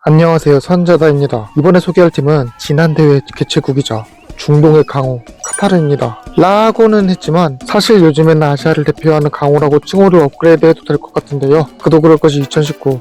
안녕하세요, 선자다입니다. 이번에 소개할 팀은 지난 대회 개최국이자 중동의 강호 카타르입니다. 라고는 했지만 사실 요즘에는 아시아를 대표하는 강호라고 칭호를 업그레이드해도 될 것 같은데요. 그도 그럴 것이 2019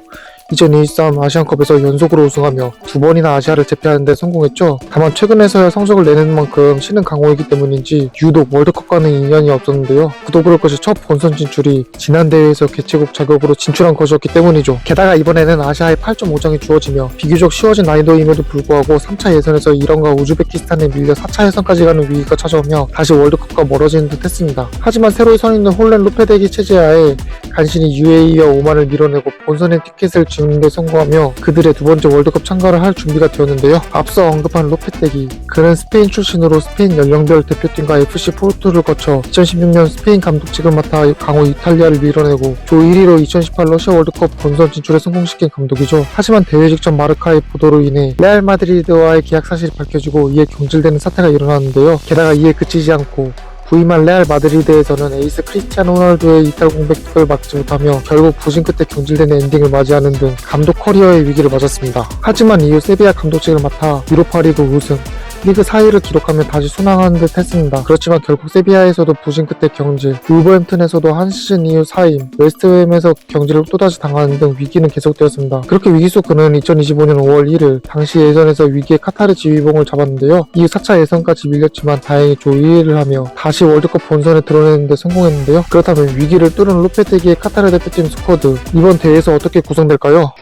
2023 아시안컵에서 연속으로 우승하며 두 번이나 아시아를 제패하는 데 성공했죠. 다만 최근에서야 성적을 내는 만큼 신은 강호이기 때문인지 유독 월드컵과는 인연이 없었는데요. 그도 그럴 것이 첫 본선 진출이 지난 대회에서 개최국 자격으로 진출한 것이었기 때문이죠. 게다가 이번에는 아시아의 8.5장이 주어지며 비교적 쉬워진 난이도임에도 불구하고 3차 예선에서 이란과 우즈베키스탄에 밀려 4차 예선까지 가는 위기가 찾아오며 다시 월드컵과 멀어지는 듯 했습니다. 하지만 새로 선임된 홀렌 로페데기 체제하에 간신히 UAE와 오만을 밀어내고 본선에 티켓을 주는 데 성공하며 그들의 두 번째 월드컵 참가를 할 준비가 되었는데요. 앞서 언급한 로페테기, 그는 스페인 출신으로 스페인 연령별 대표팀과 FC 포르투를 거쳐 2016년 스페인 감독직을 맡아 강호 이탈리아를 밀어내고 조 1위로 2018 러시아 월드컵 본선 진출에 성공시킨 감독이죠. 하지만 대회 직전 마르카의 보도로 인해 레알 마드리드와의 계약 사실이 밝혀지고 이에 경질되는 사태가 일어났는데요. 게다가 이에 그치지 않고 부임한 레알 마드리드에서는 에이스 크리스티아노 호날두의 이탈 공백을 막지 못하며 결국 부진 끝에 경질되는 엔딩을 맞이하는 등 감독 커리어의 위기를 맞았습니다. 하지만 이후 세비야 감독직을 맡아 유로파리그 우승, 리그 4위를 기록하며 다시 순항하는 듯 했습니다. 그렇지만 결국 세비야에서도 부진 끝에 경질, 울버햄튼에서도 한 시즌 이후 사임, 웨스트햄에서 경질을 또다시 당하는 등 위기는 계속되었습니다. 그렇게 위기 속 그는 2025년 5월 1일 당시 예선에서 위기의 카타르 지휘봉을 잡았는데요. 이후 4차 예선까지 밀렸지만 다행히 조 1위를 하며 다시 월드컵 본선에 드러내는 데 성공했는데요. 그렇다면 위기를 뚫은 로페테기의 카타르 대표팀 스쿼드, 이번 대회에서 어떻게 구성될까요?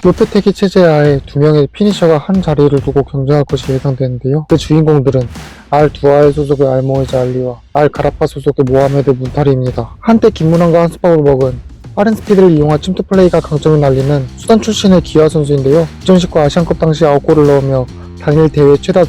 로페테기 체제하에 두 명의 피니셔가 한 자리를 두고 경쟁할 것이 예상되는데요. 그 주인공들은 알-두아일 소속의 알모이자 알리와 알-가라파 소속의 모하메드 문타리입니다. 한때 김문환과 한스파울벅은 빠른 스피드를 이용한 침투 플레이가 강점을 날리는 수단 출신의 기아 선수인데요. 2019 아시안컵 당시 9골을 넣으며 단일 대회 최다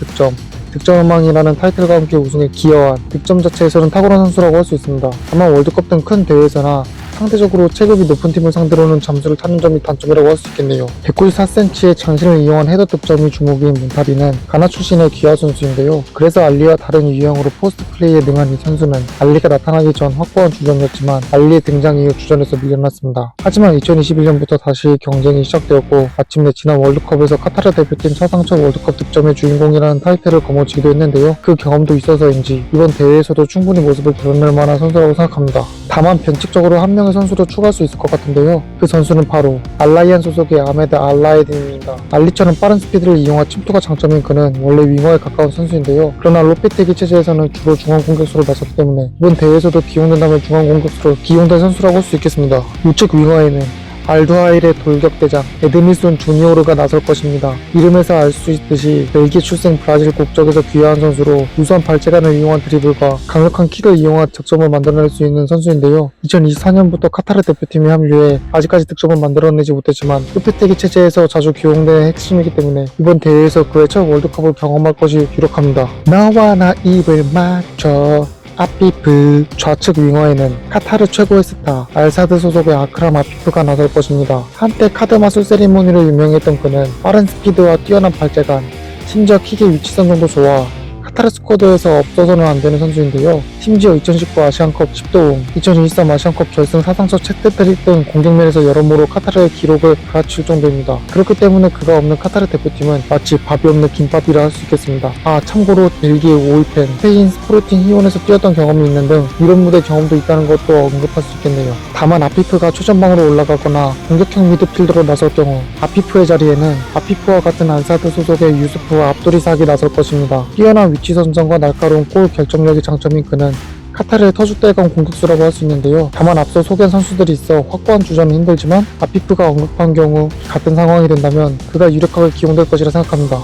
득점왕이라는 타이틀과 함께 우승에 기여한 득점 자체에서는 탁월한 선수라고 할 수 있습니다. 다만 월드컵 등 큰 대회에서나 상대적으로 체급이 높은 팀을 상대로는 점수를 타는 점이 단점이라고 할 수 있겠네요. 194cm의 장신을 이용한 헤더 득점이 주목인 문타리는 가나 출신의 기아 선수인데요. 그래서 알리와 다른 유형으로 포스트 플레이에 능한 이 선수는 알리가 나타나기 전 확고한 주전이었지만 알리의 등장 이후 주전에서 밀려났습니다. 하지만 2021년부터 다시 경쟁이 시작되었고 마침내 지난 월드컵에서 카타르 대표팀 사상 첫 월드컵 득점의 주인공이라는 타이틀을 거머쥐기도 했는데요. 그 경험도 있어서인지 이번 대회에서도 충분히 모습을 드러낼 만한 선수라고 생각합니다. 다만 변칙적으로 한 명의 선수도 추가할 수 있을 것 같은데요. 그 선수는 바로 알라이안 소속의 아메드 알라에딘입니다. 알리처럼 빠른 스피드를 이용한 침투가 장점인 그는 원래 윙어에 가까운 선수인데요. 그러나 로페테기 체제에서는 주로 중앙 공격수로 나섰기 때문에 이번 대회에서도 기용된다면 중앙 공격수로 기용된 선수라고 할 수 있겠습니다. 우측 윙어에는 알두하일의 돌격대장 에드밀손 주니오르가 나설 것입니다. 이름에서 알 수 있듯이 벨기에 출생 브라질 국적에서 귀화한 선수로 우수한 발재간을 이용한 드리블과 강력한 킥을 이용한 득점을 만들어낼 수 있는 선수인데요. 2024년부터 카타르 대표팀에 합류해 아직까지 득점을 만들어내지 못했지만 로페테기 체제에서 자주 기용되는 핵심이기 때문에 이번 대회에서 그의 첫 월드컵을 경험할 것이 유력합니다. 너와 나 입을 맞춰 아피프. 좌측 윙어에는 카타르 최고의 스타 알사드 소속의 아크람 아피프가 나설 것입니다. 한때 카드 마술 세리머니로 유명했던 그는 빠른 스피드와 뛰어난 발재간, 심지어 킥의 위치선 정도 좋아 카타르 스쿼드에서 없어서는 안 되는 선수인데요. 심지어 2019 아시안컵 10도움, 2023 아시안컵 결승 사상 첫 채트트릭 등 공격면에서 여러모로 카타르의 기록을 갈아칠 정도입니다. 그렇기 때문에 그가 없는 카타르 대표팀은 마치 밥이 없는 김밥이라 할 수 있겠습니다. 참고로 벨기에 5위팬 스페인 스포르팅 히온에서 뛰었던 경험이 있는 등 이런 무대 경험도 있다는 것도 언급할 수 있겠네요. 다만 아피프가 최전방으로 올라가거나 공격형 미드필더로 나설 경우 아피프의 자리에는 아피프와 같은 알사드 소속의 유스프와 압도리삭이 나설 것입니다. 뛰어난 위치 선정과 날카로운 골 결정력이 장점인 그는 카타르의 터줏대감 공격수라고 할 수 있는데요. 다만 앞서 소개한 선수들이 있어 확고한 주전은 힘들지만 아피프가 언급한 경우 같은 상황이 된다면 그가 유력하게 기용될 것이라 생각합니다.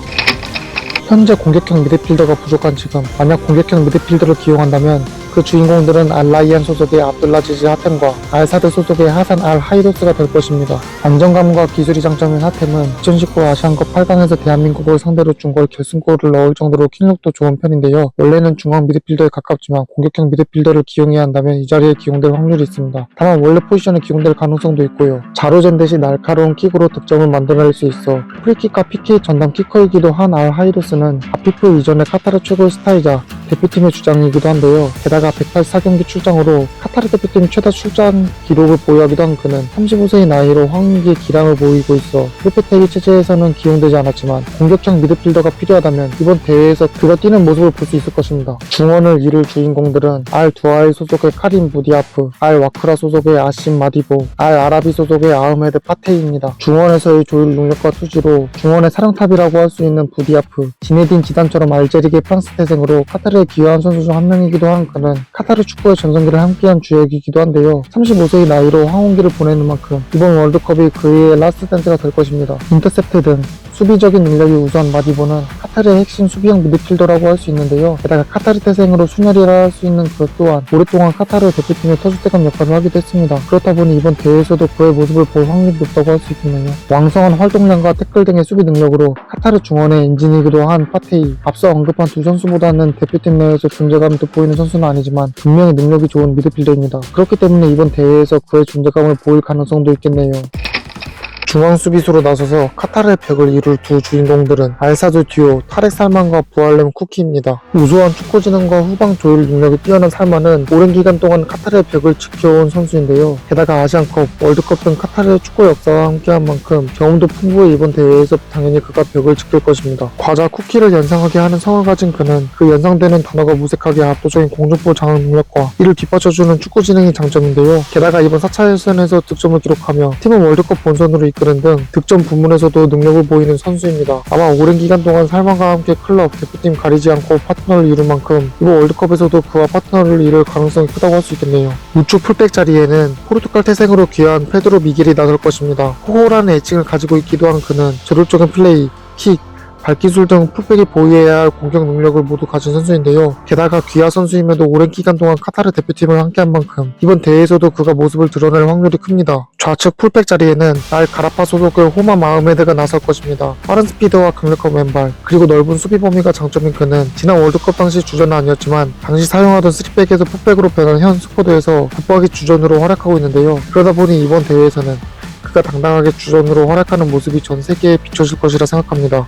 현재 공격형 미드필더가 부족한 지금 만약 공격형 미드필더를 기용한다면 그 주인공들은 알라이안 소속의 압둘라지즈 하템과 알사드 소속의 하산 알 하이도스가 될 것입니다. 안정감과 기술이 장점인 하템은 2019 아시안컵 8강에서 대한민국을 상대로 중거리 결승골을 넣을 정도로 킥력도 좋은 편인데요. 원래는 중앙 미드필더에 가깝지만 공격형 미드필더를 기용해야 한다면 이 자리에 기용될 확률이 있습니다. 다만 원래 포지션에 기용될 가능성도 있고요. 자로젠 듯이 날카로운 킥으로 득점을 만들어낼 수 있어 프리킥과 PK 전담 키커이기도 한 알 하이도스는 아피프 이전의 카타르 최고의 스타이자 대표팀의 주장이기도 한데요. 게다가 184경기 출장으로 카타르 대표팀 최다 출장 기록을 보유하기도 한 그는 35세의 나이로 황무기의 기량을 보이고 있어 로페테기 체제에서는 기용되지 않았지만 공격형 미드필더가 필요하다면 이번 대회에서 그가 뛰는 모습을 볼 수 있을 것입니다. 중원을 이룰 주인공들은 알 두아이 소속의 카림 부디아프, 알 와크라 소속의 아심 마디보, 알 아라비 소속의 아흐메드 파테이입니다. 중원에서의 조율 능력과 투지로 중원의 사령탑이라고 할 수 있는 부디아프, 지네딘 지단처럼 알제리계 프랑스 태생으로 카타르에 기여한 선수 중 한 명이기도 한 그는 카타르 축구의 전성기를 함께한 주역이기도 한데요. 35세의 나이로 황혼기를 보내는 만큼 이번 월드컵이 그의 라스트 댄스가 될 것입니다. 인터셉트 등 수비적인 능력이 우수한 마디보는 카타르의 핵심 수비형 미드필더라고 할 수 있는데요. 게다가 카타르 태생으로 순혈이라 할 수 있는 그 또한 오랫동안 카타르 대표팀의 터줏대감 역할을 하기도 했습니다. 그렇다 보니 이번 대회에서도 그의 모습을 볼 확률이 높다고 할 수 있겠네요. 왕성한 활동량과 태클 등의 수비 능력으로 카타르 중원의 엔진이기도 한 파테이, 앞서 언급한 두 선수보다는 대표팀 내에서 존재감이 돋보이는 선수는 아니지만 분명히 능력이 좋은 미드필더입니다. 그렇기 때문에 이번 대회에서 그의 존재감을 보일 가능성도 있겠네요. 중앙 수비수로 나서서 카타르의 벽을 이룰 두 주인공들은 알사드 듀오 타렉 살만과 부알렘 쿠키입니다. 우수한 축구 지능과 후방 조율 능력이 뛰어난 살만은 오랜 기간 동안 카타르의 벽을 지켜온 선수인데요. 게다가 아시안컵, 월드컵 등 카타르의 축구 역사와 함께한 만큼 경험도 풍부해 이번 대회에서 당연히 그가 벽을 지킬 것입니다. 과자 쿠키를 연상하게 하는 성을 가진 그는 그 연상되는 단어가 무색하게 압도적인 공중볼 장악 능력과 이를 뒷받쳐주는 축구 지능이 장점인데요. 게다가 이번 4차 예선에서 득점을 기록하며 팀은 월드컵 본선으로 이끄는 등 득점 부문에서도 능력을 보이는 선수입니다. 아마 오랜 기간 동안 살만과 함께 클럽, 대표팀 가리지 않고 파트너를 이룬 만큼 이번 월드컵에서도 그와 파트너를 이룰 가능성이 크다고 할 수 있겠네요. 우측 풀백 자리에는 포르투갈 태생으로 귀한 페드로 미겔이 나설 것입니다. 호호라는 애칭을 가지고 있기도 한 그는 저돌적인 플레이, 킥, 발기술 등 풀백이 보유해야 할 공격 능력을 모두 가진 선수인데요. 게다가 귀하 선수임에도 오랜 기간 동안 카타르 대표팀을 함께한 만큼 이번 대회에서도 그가 모습을 드러낼 확률이 큽니다. 좌측 풀백 자리에는 알 가라파 소속의 호마 마흐메드가 나설 것입니다. 빠른 스피드와 강력한 왼발, 그리고 넓은 수비 범위가 장점인 그는 지난 월드컵 당시 주전은 아니었지만 당시 사용하던 3백에서 풀백으로 변한 현 스쿼드에서 붙박이 주전으로 활약하고 있는데요. 그러다 보니 이번 대회에서는 그가 당당하게 주전으로 활약하는 모습이 전 세계에 비춰질 것이라 생각합니다.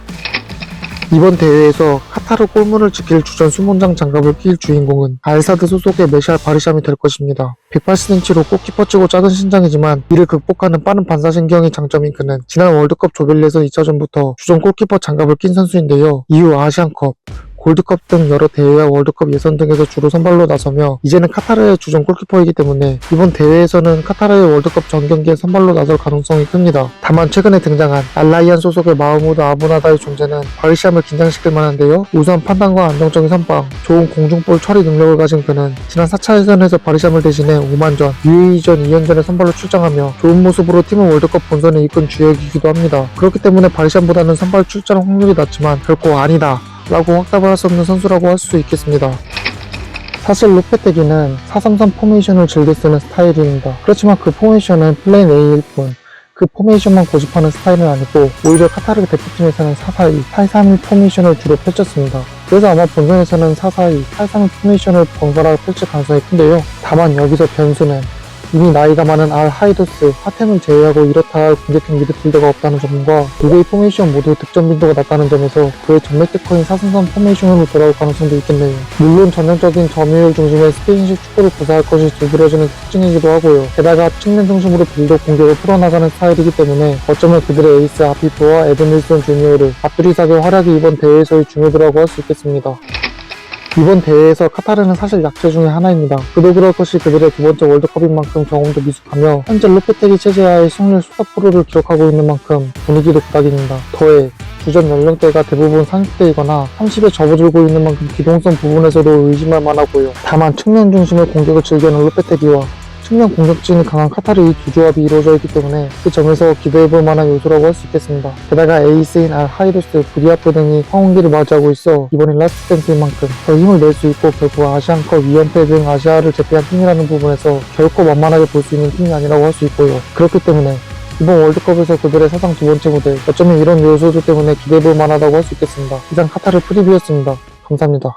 이번 대회에서 카타르 골문을 지킬 주전 수문장 장갑을 낄 주인공은 알사드 소속의 메샬 바르샴이 될 것입니다. 180cm로 골키퍼치고 작은 신장이지만 이를 극복하는 빠른 반사신경이 장점인 그는 지난 월드컵 조별예선 2차전부터 주전 골키퍼 장갑을 낀 선수인데요. 이후 아시안컵, 골드컵 등 여러 대회와 월드컵 예선 등에서 주로 선발로 나서며 이제는 카타르의 주전 골키퍼이기 때문에 이번 대회에서는 카타르의 월드컵 전 경기에 선발로 나설 가능성이 큽니다. 다만 최근에 등장한 알라이안 소속의 마흐무드 아부나다의 존재는 바르샴을 긴장시킬 만한데요. 우수한 판단과 안정적인 선방, 좋은 공중볼 처리 능력을 가진 그는 지난 4차 예선에서 바르샴을 대신해 오만전, UAE전 2연전에 선발로 출장하며 좋은 모습으로 팀을 월드컵 본선에 이끈 주역이기도 합니다. 그렇기 때문에 바르샴보다는 선발 출장 확률이 낮지만 결코 아니다 라고 확답을 할 수 없는 선수라고 할 수 있겠습니다. 사실 로페테기는 4-3-3 포메이션을 즐겨 쓰는 스타일입니다. 그렇지만 그 포메이션은 플레인 A일 뿐 그 포메이션만 고집하는 스타일은 아니고 오히려 카타르 대표팀에서는 4-4-2, 8-3-1 포메이션을 주로 펼쳤습니다. 그래서 아마 본선에서는 4-4-2, 8-3-1 포메이션을 번갈아 펼칠 가능성이 큰데요. 다만 여기서 변수는 이미 나이가 많은 알 하이도스, 하템을 제외하고 이렇다 할 공격형 미드필더가 없다는 점과 두 개의 포메이션 모두 득점 빈도가 낮다는 점에서 그의 전매 특허인 4-3-3 포메이션으로 돌아올 가능성도 있겠네요. 물론 전형적인 점유율 중심의 스페인식 축구를 구사할 것이 두드러지는 특징이기도 하고요. 게다가 측면 중심으로 빌드 공격을 풀어나가는 스타일이기 때문에 어쩌면 그들의 에이스 아피프와 에든 윌슨 주니어를 앞두리사의 활약이 이번 대회에서의 중요도라고 할 수 있겠습니다. 이번 대회에서 카타르는 사실 약체 중의 하나입니다. 그도 그럴 것이 그들의 두 번째 월드컵인 만큼 경험도 미숙하며 현재 로페테기 체제하에 승률 수석 프로를 기록하고 있는 만큼 분위기도 부닥입니다. 더해 주전 연령대가 대부분 30대이거나 30에 접어들고 있는 만큼 기동성 부분에서도 의심할 만하고요. 다만 측면 중심의 공격을 즐기는 로페테기와 측면 공격진이 강한 카타르 이 두 조합이 이루어져 있기 때문에 그 점에서 기대해볼 만한 요소라고 할 수 있겠습니다. 게다가 에이스인 알 하이도스, 부디아프 등이 황혼기를 맞이하고 있어 이번엔 라스트 댄스인 만큼 더 힘을 낼 수 있고 결국 아시안컵 2연패 등 아시아를 제패한 팀이라는 부분에서 결코 만만하게 볼 수 있는 팀이 아니라고 할 수 있고요. 그렇기 때문에 이번 월드컵에서 그들의 사상 두 번째 무대, 어쩌면 이런 요소들 때문에 기대해볼 만하다고 할 수 있겠습니다. 이상 카타르 프리뷰였습니다. 감사합니다.